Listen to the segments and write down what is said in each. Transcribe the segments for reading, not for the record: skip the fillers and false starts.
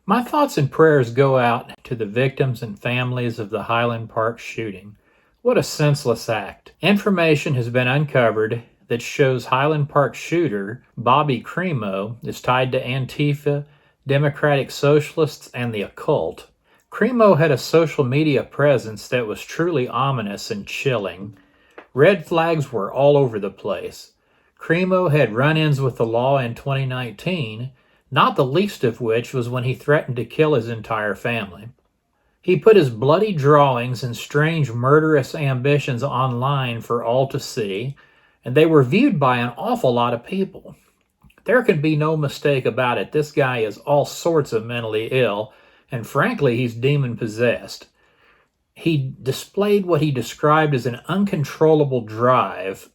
My thoughts and prayers go out to the victims and families of the Highland Park shooting. What a senseless act. Information has been uncovered that shows Highland Park shooter Bobby Crimo is tied to Antifa, Democratic Socialists, and the occult. Crimo had a social media presence that was truly ominous and chilling. Red flags were all over the place. Crimo had run-ins with the law in 2019, not the least of which was when he threatened to kill his entire family. He put his bloody drawings and strange murderous ambitions online for all to see, and they were viewed by an awful lot of people. There can be no mistake about it. This guy is all sorts of mentally ill, and frankly, he's demon-possessed. He displayed what he described as an uncontrollable drive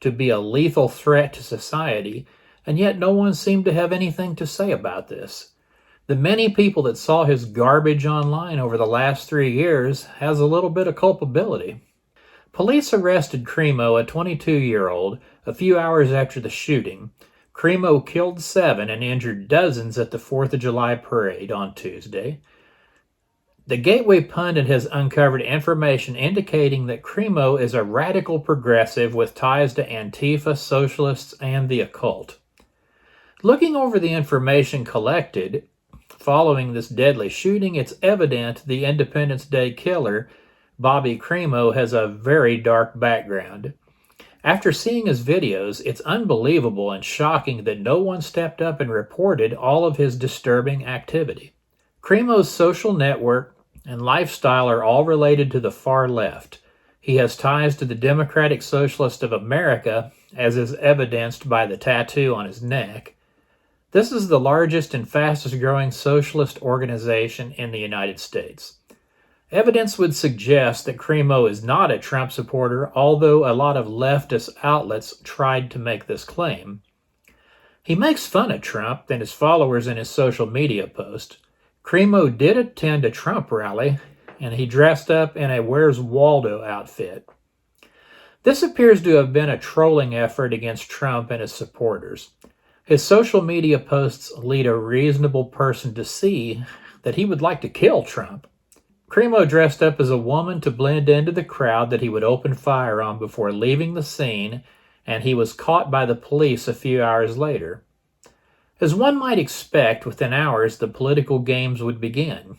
to be a lethal threat to society, and yet no one seemed to have anything to say about this. The many people that saw his garbage online over the last 3 years has a little bit of culpability. Police arrested Crimo, a 22-year-old, a few hours after the shooting. Crimo killed 7 and injured dozens at the 4th of July parade on Tuesday. The Gateway Pundit has uncovered information indicating that Crimo is a radical progressive with ties to Antifa, Socialists, and the occult. Looking over the information collected following this deadly shooting, it's evident the Independence Day killer, Bobby Crimo, has a very dark background. After seeing his videos, it's unbelievable and shocking that no one stepped up and reported all of his disturbing activity. Crimo's social network and lifestyle are all related to the far left. He has ties to the Democratic Socialist of America, as is evidenced by the tattoo on his neck. This is the largest and fastest growing socialist organization in the United States. Evidence would suggest that Crimo is not a Trump supporter, although a lot of leftist outlets tried to make this claim. He makes fun of Trump and his followers in his social media posts. Crimo did attend a Trump rally, and he dressed up in a Where's Waldo outfit. This appears to have been a trolling effort against Trump and his supporters. His social media posts lead a reasonable person to see that he would like to kill Trump. Crimo dressed up as a woman to blend into the crowd that he would open fire on before leaving the scene, and he was caught by the police a few hours later. As one might expect, within hours the political games would begin.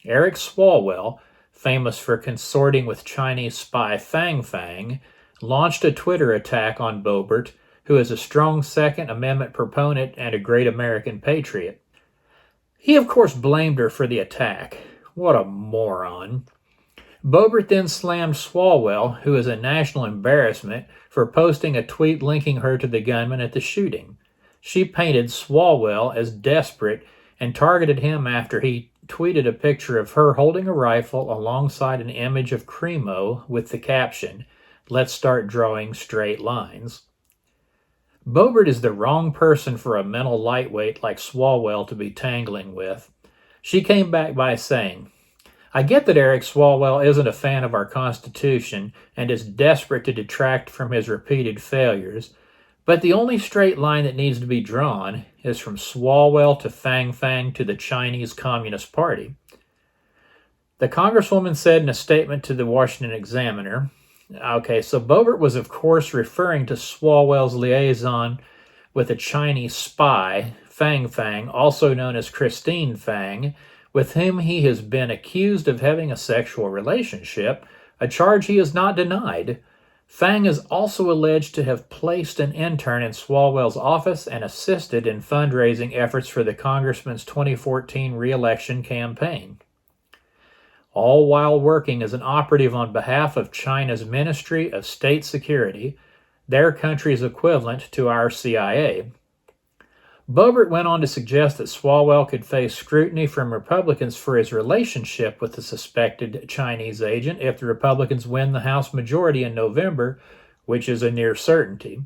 Eric Swalwell, famous for consorting with Chinese spy Fang Fang, launched a Twitter attack on Boebert, who is a strong Second Amendment proponent and a great American patriot. He, of course, blamed her for the attack. What a moron. Boebert then slammed Swalwell, who is a national embarrassment, for posting a tweet linking her to the gunman at the shooting. She painted Swalwell as desperate and targeted him after he tweeted a picture of her holding a rifle alongside an image of Crimo with the caption, "Let's start drawing straight lines." Boebert is the wrong person for a mental lightweight like Swalwell to be tangling with. She came back by saying, "I get that Eric Swalwell isn't a fan of our Constitution and is desperate to detract from his repeated failures, but the only straight line that needs to be drawn is from Swalwell to Fang Fang to the Chinese Communist Party." The Congresswoman said in a statement to the Washington Examiner, okay, so Boebert was of course referring to Swalwell's liaison with a Chinese spy, Fang Fang, also known as Christine Fang, with whom he has been accused of having a sexual relationship, a charge he has not denied. Fang is also alleged to have placed an intern in Swalwell's office and assisted in fundraising efforts for the congressman's 2014 re-election campaign, all while working as an operative on behalf of China's Ministry of State Security, their country's equivalent to our CIA. Boebert went on to suggest that Swalwell could face scrutiny from Republicans for his relationship with the suspected Chinese agent if the Republicans win the House majority in November, which is a near certainty.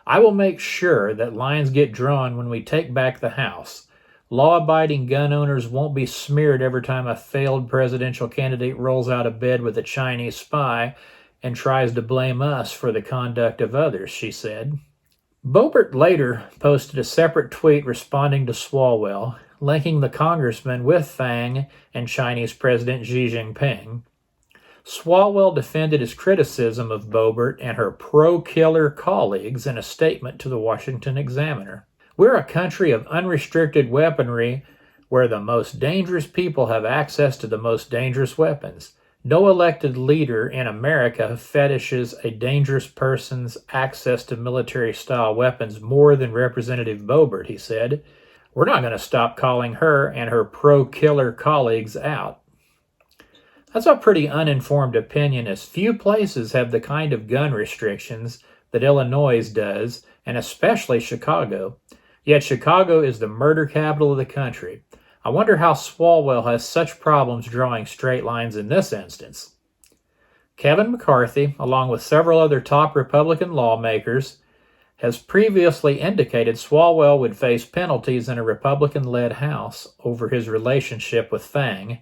"I will make sure that lines get drawn when we take back the House. Law-abiding gun owners won't be smeared every time a failed presidential candidate rolls out of bed with a Chinese spy and tries to blame us for the conduct of others," she said. Boebert later posted a separate tweet responding to Swalwell, linking the congressman with Fang and Chinese President Xi Jinping. Swalwell defended his criticism of Boebert and her pro-killer colleagues in a statement to the Washington Examiner. We're a country of unrestricted weaponry where the most dangerous people have access to the most dangerous weapons. No elected leader in America fetishes a dangerous person's access to military-style weapons more than Representative Boebert, he said. We're not going to stop calling her and her pro-killer colleagues out. That's a pretty uninformed opinion, as few places have the kind of gun restrictions that Illinois does, and especially Chicago. Yet Chicago is the murder capital of the country. I wonder how Swalwell has such problems drawing straight lines in this instance. Kevin McCarthy, along with several other top Republican lawmakers, has previously indicated Swalwell would face penalties in a Republican-led House over his relationship with Fang.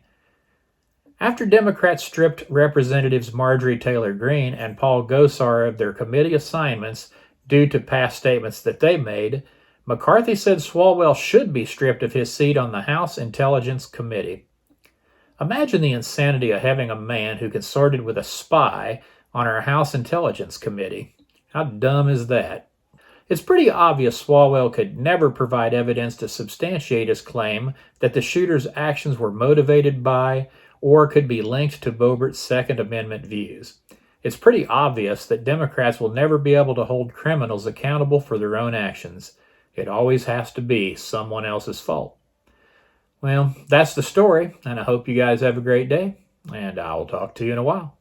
After Democrats stripped Representatives Marjorie Taylor Greene and Paul Gosar of their committee assignments due to past statements that they made, McCarthy said Swalwell should be stripped of his seat on the House Intelligence Committee. Imagine the insanity of having a man who consorted with a spy on our House Intelligence Committee. How dumb is that? It's pretty obvious Swalwell could never provide evidence to substantiate his claim that the shooter's actions were motivated by or could be linked to Boebert's Second Amendment views. It's pretty obvious that Democrats will never be able to hold criminals accountable for their own actions. It always has to be someone else's fault. Well, that's the story, and I hope you guys have a great day, and I'll talk to you in a while.